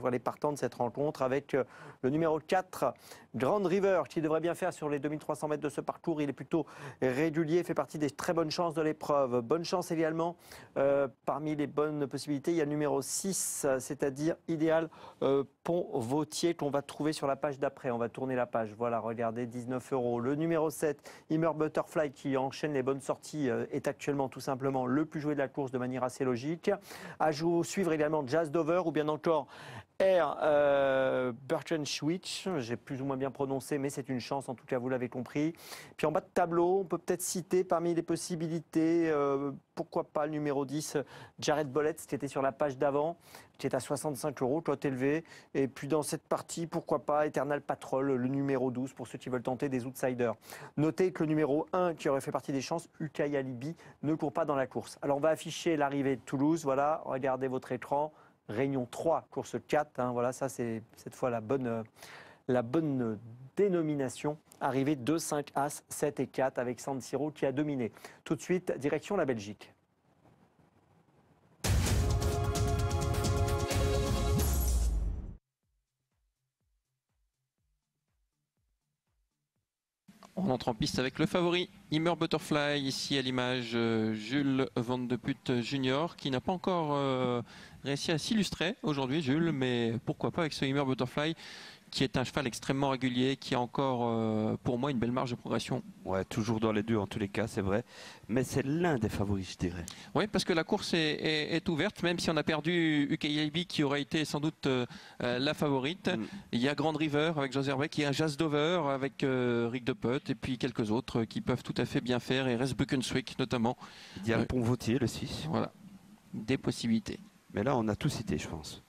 Les partants de cette rencontre avec le numéro 4, Grand River, qui devrait bien faire sur les 2300 mètres de ce parcours. Il est plutôt régulier, fait partie des très bonnes chances de l'épreuve. Bonne chance également, parmi les bonnes possibilités, il y a le numéro 6, c'est-à-dire Idéal Pont-Vautier, qu'on va trouver sur la page d'après. On va tourner la page, voilà, regardez, 19 €. Le numéro 7, Immer Butterfly, qui enchaîne les bonnes sorties, est actuellement tout simplement le plus joué de la course de manière assez logique. À suivre également Jazz Dover ou bien encore Air Birkenschwitz, j'ai plus ou moins bien prononcé, mais c'est une chance, en tout cas, vous l'avez compris. Puis en bas de tableau, on peut peut-être citer parmi les possibilités, pourquoi pas le numéro 10, Jared Bollett, qui était sur la page d'avant, qui est à 65 €, cote élevée. Et puis dans cette partie, pourquoi pas Eternal Patrol, le numéro 12, pour ceux qui veulent tenter des outsiders. Notez que le numéro 1, qui aurait fait partie des chances, Ukay Alibi, ne court pas dans la course. Alors on va afficher l'arrivée de Toulouse, voilà, regardez votre écran. Réunion 3, course 4, hein, voilà, ça c'est cette fois la bonne dénomination. Arrivée 2, 5, As, 7 et 4 avec San Siro qui a dominé. Tout de suite, direction la Belgique. On entre en piste avec le favori, Immer Butterfly, ici à l'image Jules Van de Putte Junior, qui n'a pas encore réussi à s'illustrer aujourd'hui, Jules, mais pourquoi pas avec ce Immer Butterfly, qui est un cheval extrêmement régulier, qui a encore, pour moi, une belle marge de progression. Ouais, toujours dans les deux en tous les cas, c'est vrai. Mais c'est l'un des favoris, je dirais. Oui, parce que la course est ouverte, même si on a perdu UKIB, qui aurait été sans doute la favorite. Il y a Grand River avec José Herbeck, il y a Jazz Dover avec Rick de Putte, et puis quelques autres qui peuvent tout à fait bien faire, et reste Buckenswick notamment. Il y a le Pont-Vautier, le 6. Voilà, des possibilités. Mais là, on a tout cité, je pense.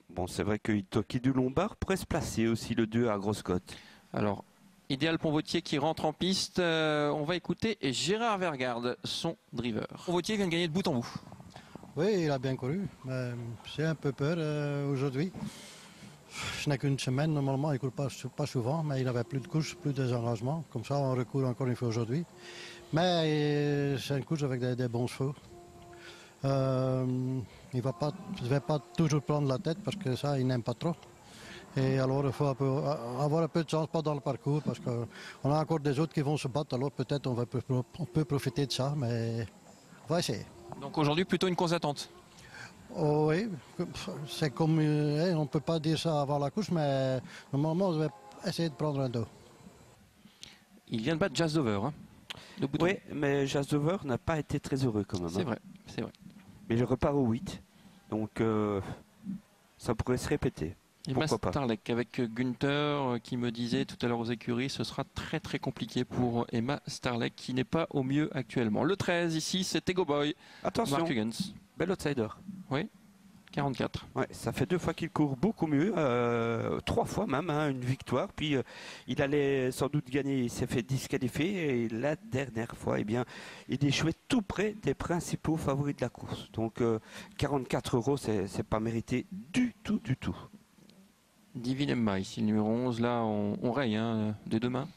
Bon, c'est vrai que Itoki du Lombard pourrait se placer aussi, le 2 à grosse cote. Alors, Idéal Pont-Vautier qui rentre en piste. On va écouter Gérard Vergarde, son driver. Pont-Vautier vient de gagner de bout en bout. Oui, il a bien couru. J'ai un peu peur aujourd'hui. Je n'ai qu'une semaine, normalement, il ne court pas souvent, mais il n'avait plus de courses, plus de désengagement. Comme ça, on recourt encore une fois aujourd'hui. Mais c'est une course avec des bons chevaux. Il ne va pas toujours prendre la tête parce que ça, il n'aime pas trop. Et alors, il faut avoir un peu de chance, pas dans le parcours, parce qu'on a encore des autres qui vont se battre. Alors, peut-être on peut profiter de ça, mais on va essayer. Donc aujourd'hui, plutôt une course d'attente. Oh, oui, c'est comme, on ne peut pas dire ça avant la course, mais normalement, je vais essayer de prendre un dos. Il vient de battre Jazz Dover. Hein, oui, mais Jazz Dover n'a pas été très heureux quand même. C'est vrai, c'est vrai. Mais je repars au 8, donc ça pourrait se répéter. Emma Starlek avec Günther qui me disait tout à l'heure aux écuries, ce sera très très compliqué pour Emma Starlek qui n'est pas au mieux actuellement. Le 13 ici, c'est Ego Boy. Attention, Mark Huggins. Bel outsider. Oui, 44. Ouais, ça fait 2 fois qu'il court beaucoup mieux, 3 fois même, hein, une victoire. Puis il allait sans doute gagner, il s'est fait disqualifier. Et la dernière fois, eh bien, il échouait tout près des principaux favoris de la course. Donc 44 €, c'est pas mérité du tout, du tout. Divine Emma ici, le numéro 11. Là, on raye hein, de demain.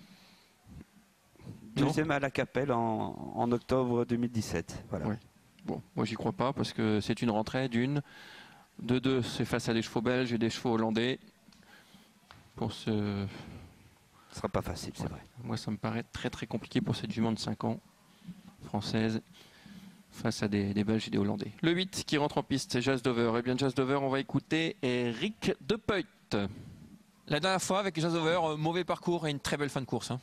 Deuxième à la Capelle en octobre 2017. Voilà. Oui. Bon, moi j'y crois pas parce que c'est une rentrée d'une. De 2, c'est face à des chevaux belges et des chevaux hollandais. Pour ce sera pas facile, c'est vrai. Moi, ça me paraît très très compliqué pour cette jument de 5 ans, française, face à des Belges et des Hollandais. Le 8 qui rentre en piste, c'est Jazz Dover. Eh bien, Jazz Dover, on va écouter Rick de Putte. La dernière fois, avec Jazz Dover, mauvais parcours et une très belle fin de course. Hein.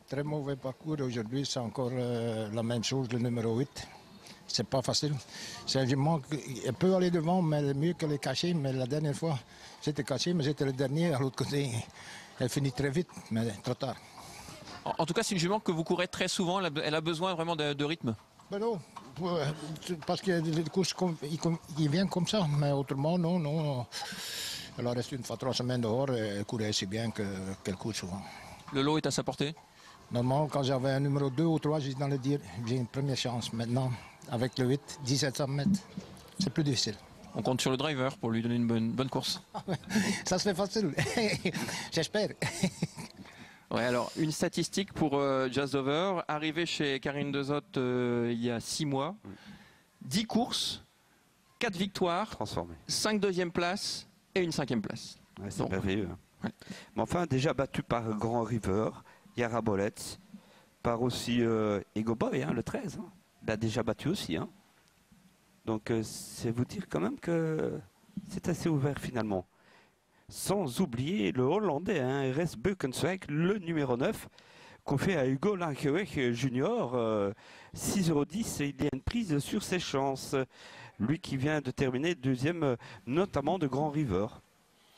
Très mauvais parcours. Aujourd'hui, c'est encore la même chose, le numéro 8. C'est pas facile. C'est un jument qui peut aller devant, mais mieux qu'elle est cachée. Mais la dernière fois, j'étais caché, mais j'étais le dernier. À l'autre côté, elle finit très vite, mais trop tard. En tout cas, c'est une jument que vous courez très souvent. Elle a besoin vraiment de rythme. Ben non, parce qu'il y a des courses qui viennent comme ça. Mais autrement, non. Elle a resté 3 semaines dehors et elle courait si bien qu'elle court souvent. Le lot est à sa portée? Normalement, quand j'avais un numéro 2 ou 3, j'ai dans le dire, j'ai une première chance. Maintenant, avec le 8, 1700 mètres, c'est plus difficile. On compte sur le driver pour lui donner une bonne course. Ça se fait facile, j'espère. Ouais, alors une statistique pour Jazz Dover, arrivé chez Karine Dezotte il y a 6 mois, 10 courses, 4 victoires, Transformé. 5 deuxièmes places et une 5e place. Ouais, c'est Donc, merveilleux. ouais. Mais enfin, déjà battu par Grand River, Yara Bolets, par aussi Ego Boy, hein, le 13. Hein. Il a déjà battu aussi. Hein. Donc c'est vous dire quand même que c'est assez ouvert finalement. Sans oublier le Hollandais, hein, RS Beukenswijk, le numéro 9, qu'on fait à Hugo Lankeweg Junior. 6,10 €, il y a une prise sur ses chances. Lui qui vient de terminer deuxième, notamment de Grand River.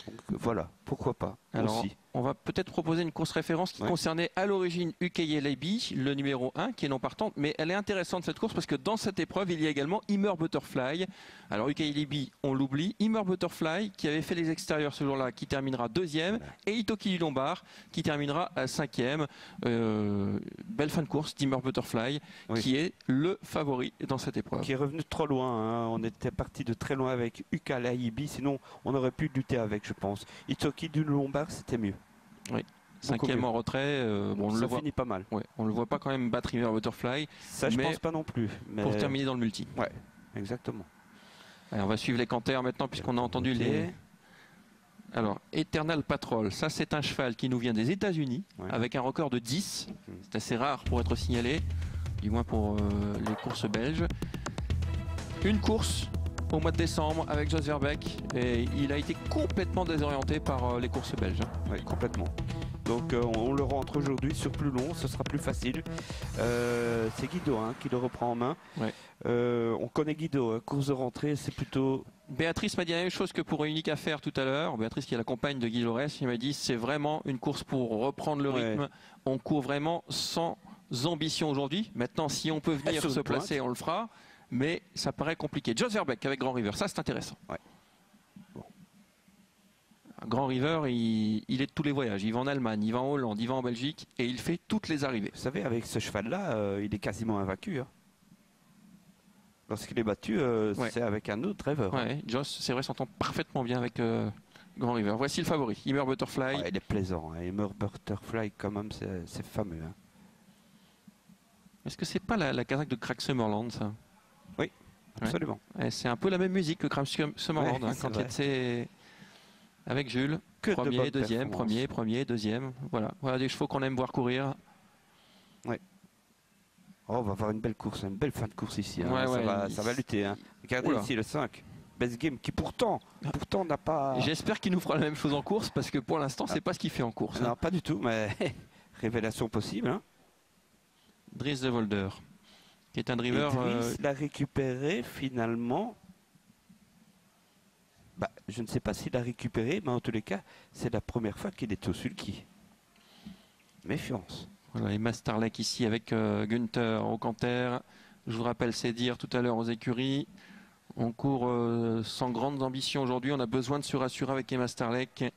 Donc voilà, pourquoi pas. Alors, aussi. on va peut-être proposer une course référence qui concernait à l'origine UKI Lady, le numéro 1, qui est non partante, mais elle est intéressante cette course parce que dans cette épreuve, il y a également Immer Butterfly. Alors UKI Lady, on l'oublie. Immer Butterfly, qui avait fait les extérieurs ce jour-là, qui terminera deuxième, et Itoki du Lombard, qui terminera à 5e. Belle fin de course d'Immer Butterfly, qui est le favori dans cette épreuve. Qui est revenu trop loin, hein. On était parti de très loin avec Uka Laibi, sinon on aurait pu lutter avec, je pense. Itoki du Lombard, c'était mieux. Oui, 5e en retrait, bon, on ça le voit, finit pas mal. ouais, on le voit pas quand même battre Immer Butterfly. Ça, je pense pas non plus. Mais... Pour terminer dans le multi. Ouais, exactement. Alors, on va suivre les canters maintenant, puisqu'on a entendu les... Alors, Eternal Patrol, ça c'est un cheval qui nous vient des États-Unis, avec un record de 10. C'est assez rare pour être signalé, du moins pour les courses belges. Une course au mois de décembre avec Jos Verbeek, et il a été complètement désorienté par les courses belges. Oui, complètement. Donc on le rentre aujourd'hui sur plus long, ce sera plus facile. C'est Guido hein, qui le reprend en main. Ouais. On connaît Guido, hein, course de rentrée, c'est plutôt... Béatrice m'a dit la même chose que pour Unique Affaire tout à l'heure. Béatrice qui est la compagne de Guy Lorès, il m'a dit c'est vraiment une course pour reprendre le rythme. On court vraiment sans ambition aujourd'hui. Maintenant, si on peut venir se placer, on le fera. Mais ça paraît compliqué. Jos Verbeek avec Grand River, ça c'est intéressant. Ouais. Bon. Grand River, il est de tous les voyages. Il va en Allemagne, il va en Hollande, il va en Belgique et il fait toutes les arrivées. Vous savez, avec ce cheval-là, il est quasiment invaincu. Hein. Lorsqu'il est battu, c'est avec un autre driver. Ouais, Jos, c'est vrai, s'entend parfaitement bien avec Grand River. Voici le favori, Immer Butterfly. Ouais, il est plaisant. Hein. Immer Butterfly, quand même, c'est fameux. Hein. Est-ce que c'est pas la casaque de Crack Summerland, ça? Oui, absolument. Ouais. C'est un peu la même musique que Crack Summerland, hein, quand il était avec Jules. Premier, deuxième, premier, deuxième. Voilà des chevaux qu'on aime voir courir. Ouais. Oh, on va avoir une belle course, une belle fin de course ici. Hein. Ça va lutter. Hein. Regardez ici le 5. Best Game qui pourtant n'a pas... J'espère qu'il nous fera la même chose en course parce que pour l'instant, c'est pas ce qu'il fait en course. Non, pas du tout, mais révélation possible. Hein. Dries de Volder, qui est un driver... Dries l'a récupéré finalement. Bah, je ne sais pas s'il l'a récupéré, mais en tous les cas, c'est la première fois qu'il est au sulky. Méfiance. Voilà, et Masterlek ici avec Günther au canter. Je vous rappelle, c'est dire tout à l'heure aux écuries. On court sans grandes ambitions aujourd'hui. On a besoin de se rassurer avec Emma Starlek.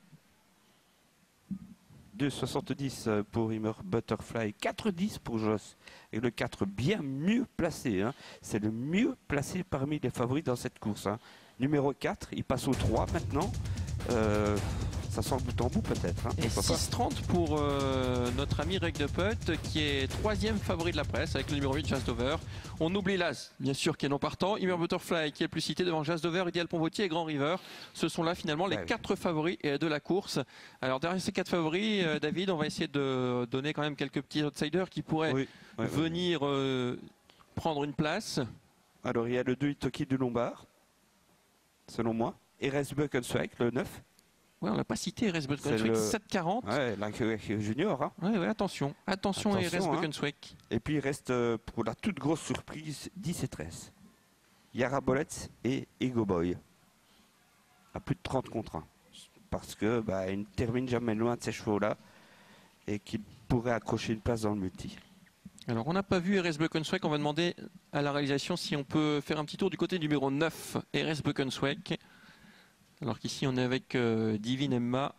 2,70 pour Immer Butterfly, 4,10 pour Jos. Et le 4 bien mieux placé. Hein. C'est le mieux placé parmi les favoris dans cette course. Hein. Numéro 4, il passe au 3 maintenant. Ça sent le bout en bout peut-être. Hein. Et 6,30 pour notre ami Reg de Putt, qui est 3e favori de la presse avec le numéro 8, Just Over. On oublie l'As, bien sûr, qui est non partant. Immer Butterfly, qui est le plus cité devant Just Over, Ideal Ponvotier et Grand River. Ce sont là finalement les 4 favoris de la course. Alors derrière ces 4 favoris, David, on va essayer de donner quand même quelques petits outsiders qui pourraient venir prendre une place. Alors il y a le 2 Itoki du Lombard, selon moi. Et RS Beukenswijk, le 9. Ouais, on l'a pas cité, RS Beukenswijk, 7,40. Ouais, Lankeweg Junior. Hein. Ouais, attention, attention RS Beukenswijk. Et puis il reste pour la toute grosse surprise 10 et 13. Yara Bolets et Ego Boy. À plus de 30 contre 1. Parce que il ne termine jamais loin de ces chevaux-là et qu'il pourrait accrocher une place dans le multi. Alors on n'a pas vu RS Beukenswijk, on va demander à la réalisation si on peut faire un petit tour du côté numéro 9, RS Beukenswijk. Alors qu'ici on est avec Divine Emma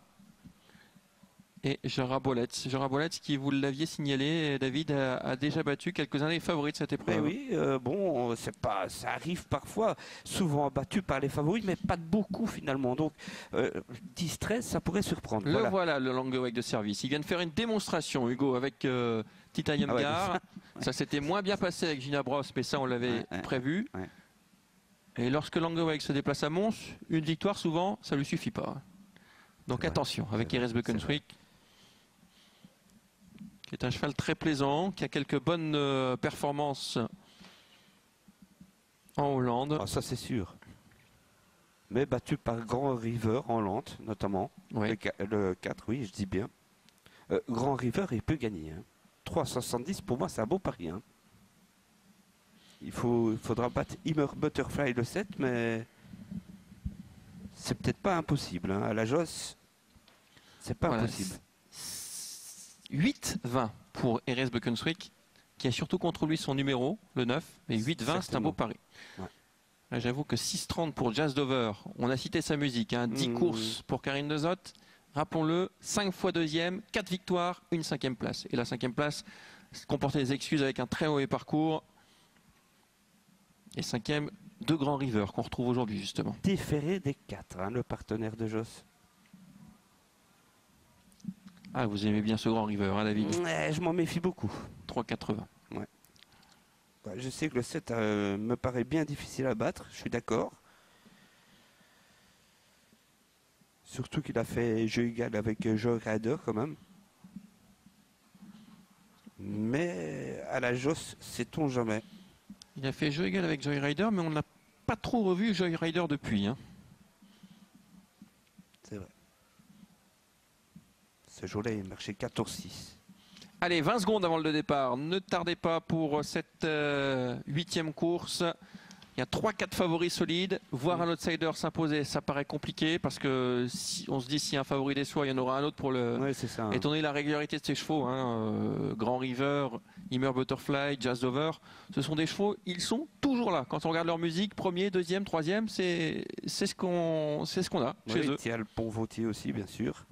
et Jara Bolets. Jara Bolets qui, vous l'aviez signalé, David, a déjà battu quelques-uns des favoris de cette épreuve. Oui, bon, ça arrive parfois, souvent battu par les favoris, mais pas de beaucoup finalement. Donc 10-13, ça pourrait surprendre. Voilà le Lankeweg de service. Il vient de faire une démonstration, Hugo, avec Titanium Gar. Ça s'était moins bien passé avec Gina Bros, mais ça on l'avait prévu. Et lorsque Langeweg se déplace à Mons, une victoire souvent, ça ne lui suffit pas. Donc attention avec Erez Beukenswick, qui est un cheval très plaisant, qui a quelques bonnes performances en Hollande. Ah, ça c'est sûr. Mais battu par Grand River en lente, notamment. Oui. Le 4, oui, je dis bien. Grand River, il peut gagner. Hein. 3,70 pour moi, c'est un beau pari. Hein. Il faudra battre Immer Butterfly le 7, mais c'est peut-être pas impossible. Hein. À la Josse, c'est pas impossible. 8-20 pour Erez Beukenswick, qui a surtout contre lui son numéro, le 9. Mais 8-20, c'est un beau pari. Ouais. J'avoue que 6-30 pour Jazz Dover. On a cité sa musique. Hein. 10 courses pour Karine Dezotte. Rappelons-le, 5 fois deuxième, 4 victoires, une 5e place. Et la 5e place comportait des excuses avec un très mauvais parcours. Et 5e, de Grand River qu'on retrouve aujourd'hui justement. Différé des 4, hein, le partenaire de Joss. Ah, vous aimez bien ce Grand River, hein, David? Je m'en méfie beaucoup. 3,80. Ouais. Je sais que le 7 me paraît bien difficile à battre, je suis d'accord. Surtout qu'il a fait jeu égal avec Joe Rider quand même. Mais à la Joss, sait-on jamais. Il a fait jeu égal avec Joy Rider, mais on n'a pas trop revu Joy Rider depuis. Hein. C'est vrai. Ce jour-là, il marchait 14-6. Allez, 20 secondes avant le départ. Ne tardez pas pour cette 8e course. Il y a 3-4 favoris solides. Voir un outsider s'imposer, ça paraît compliqué parce que si on se dit s'il y a un favori déçoit, il y en aura un autre pour le. Ouais, c'est ça. Hein. Étant donné la régularité de ces chevaux, hein, Grand River, Immer Butterfly, Jazz Dover, ce sont des chevaux, ils sont toujours là. Quand on regarde leur musique, premier, deuxième, troisième, c'est ce qu'on a chez eux. Il y a le Pont-Vautier aussi, bien sûr.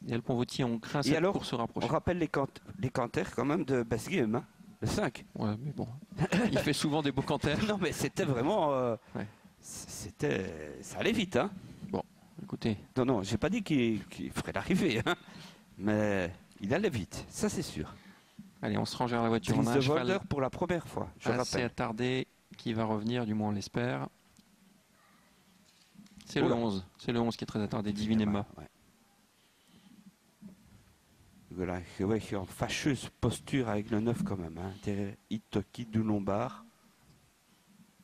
Il y a le Pont-Vautier, on craint cette course se rapprocher. On rappelle les canters quand même de Best Game, hein, le 5. Ouais, mais bon, il fait souvent des beaux canters. Non, mais c'était vraiment... ça allait vite, hein. Bon, écoutez. Non, j'ai pas dit qu'il ferait l'arrivée, hein, mais il allait vite, ça c'est sûr. Allez, on se range vers la voiture. Prise on a de un cheval Volder pour la première fois, je assez rappelle. attardé, qui va revenir, du moins on l'espère. C'est le 11. C'est le 11 qui est très attardé, Divinema. Ouais. Voilà, ouais, qui est en fâcheuse posture avec le 9 quand même. Hein, derrière Itoki du Lombard.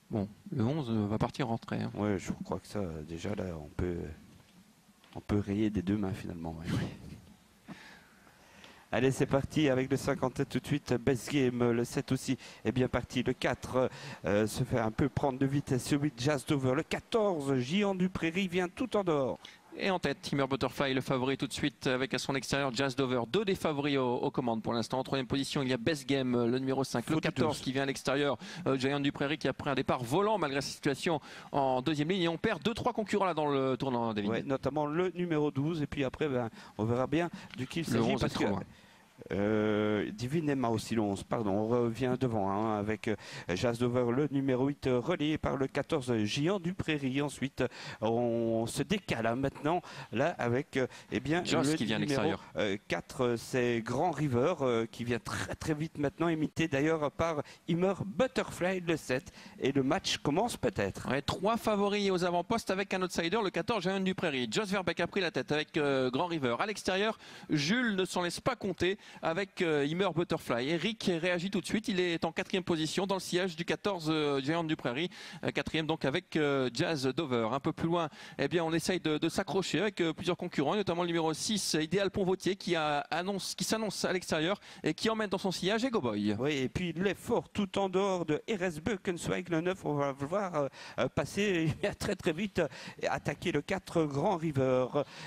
Bon, le 11 va partir rentrer. Hein. Ouais, je crois que ça, déjà là, on peut rayer des deux mains finalement. Ouais. Allez, c'est parti avec le 5 en tête tout de suite. Best Game, le 7 aussi est bien parti. Le 4 se fait un peu prendre de vitesse. Celui de Jazz Dover. Le 14, Géant du Prairie, vient tout en dehors. Et en tête, Immer Butterfly, le favori tout de suite avec à son extérieur Jazz Dover. Deux des favoris aux commandes pour l'instant. En troisième position, il y a Best Game, le numéro 5. Le 14 qui vient à l'extérieur, Géant du Prairie qui a pris un départ volant malgré sa situation en deuxième ligne. Et on perd 2-3 concurrents là dans le tournant, David. Ouais, notamment le numéro 12. Et puis après, on verra bien de qui il s'agit. Le 11 est trop loin. Divinema aussi le 11, pardon, on revient devant hein, avec Jazz Dover, le numéro 8 relayé par le 14 Géant du Prairie. Ensuite on se décale hein, maintenant là avec Joss le qui vient à numéro l'extérieur. 4, c'est Grand River qui vient très très vite maintenant, imité d'ailleurs par Immer Butterfly le 7, et le match commence peut-être. Ouais, 3 favoris aux avant-postes avec un outsider, le 14 Géant du Prairie. Jos Verbeek a pris la tête avec Grand River. À l'extérieur, Jules ne s'en laisse pas compter avec Immer Butterfly. Eric réagit tout de suite. Il est en 4e position dans le sillage du 14 Géant du Prairie. 4e donc avec Jazz Dover. Un peu plus loin, eh bien, on essaye de s'accrocher avec plusieurs concurrents, notamment le numéro 6, Idéal Pont-Vautier, qui s'annonce à l'extérieur et qui emmène dans son sillage Ego Boy. Oui, et puis l'effort tout en dehors de Erez Beukenswick, le 9, on va le voir passer très très vite et attaquer le 4 Grand River.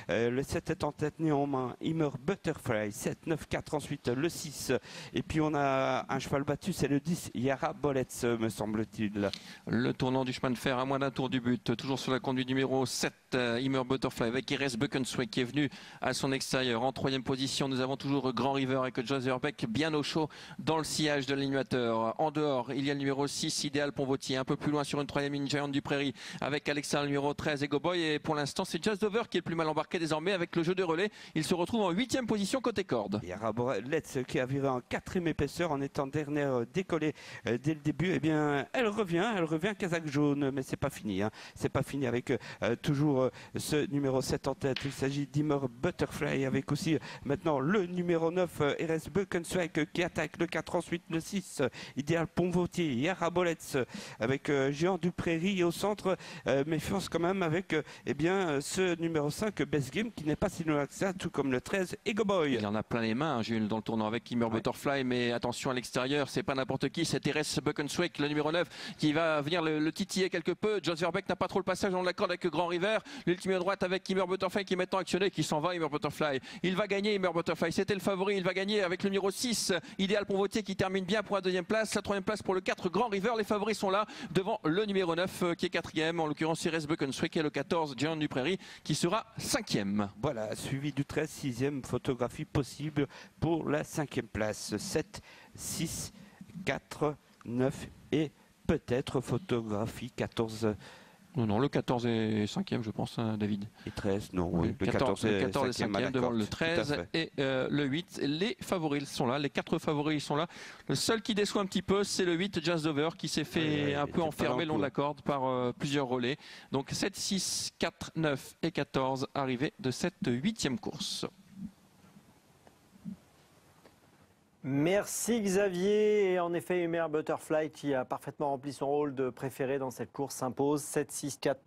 Le 7 est en tête néanmoins, Immer Butterfly, 7, 9, 4 ensuite le 6. Et puis on a un cheval battu, c'est le 10, Yara Bolets, me semble-t-il. Le tournant du chemin de fer à moins d'un tour du but, toujours sur la conduite numéro 7, Immer Butterfly avec Erez Beukenswick qui est venu à son extérieur. En 3e position, nous avons toujours Grand River avec Jos Verbeek bien au chaud dans le sillage de l'animateur. En dehors, il y a le numéro 6, Idéal Pont-Vautier. Un peu plus loin sur une 3e ligne, Géant du Prairie avec Alexandre, le numéro 13, Ego Boy. Et pour l'instant, c'est Jazz Dover qui est le plus mal embarqué désormais avec le jeu de relais. Il se retrouve en 8e position côté corde. Yara Let's qui a viré en 4e épaisseur en étant dernière décollée dès le début. Eh bien, elle revient Kazakh jaune, mais c'est pas fini. Hein. C'est pas fini avec toujours ce numéro 7 en tête. Il s'agit d'Imer Butterfly avec aussi maintenant le numéro 9, RS Buckenswijk qui attaque le 4, ensuite le 6, Idéal Ponvotier, Yara Bolets avec Géant du Prairie et au centre, méfiance quand même avec eh bien, ce numéro 5, Best Game qui n'est pas si loin que ça, tout comme le 13, Ego Boy. Il en a plein les mains, Jules, dans le tournoi avec Imer Butterfly, mais attention à l'extérieur, c'est pas n'importe qui, c'est RS Buckenswijk, le numéro 9, qui va venir le titiller quelque peu. Jos Verbeek n'a pas trop le passage dans la corde avec Grand River. L'ultime droite avec Imer Butterfly qui est maintenant actionné, qui s'en va, Imer Butterfly. Il va gagner, Imer Butterfly, c'était le favori, il va gagner avec le numéro 6, Idéal Ponvotier qui termine bien pour la 2e place, la 3e place pour le 4, Grand River. Les favoris sont là, devant le numéro 9 qui est 4e, en l'occurrence RS Buckenswijk et le 14, Géant du Prairie, qui sera 5e. Voilà, suivi du 13, 6e photographie possible pour la 5e place. 7, 6, 4, 9 et peut-être photographie 14. Non, le 14 est 5e, je pense, David. Et 13, non, Oui, le 14 est 5e devant le tout 13 à fait. et le 8. Les favoris sont là, les 4 favoris sont là. Le seul qui déçoit un petit peu, c'est le 8, Jazz Dover, qui s'est fait un peu enfermer le long de la corde par plusieurs relais. Donc 7, 6, 4, 9 et 14 arrivés de cette 8e course. Merci Xavier. Et en effet, Imer Butterfly qui a parfaitement rempli son rôle de préféré dans cette course s'impose 7, 6, 4.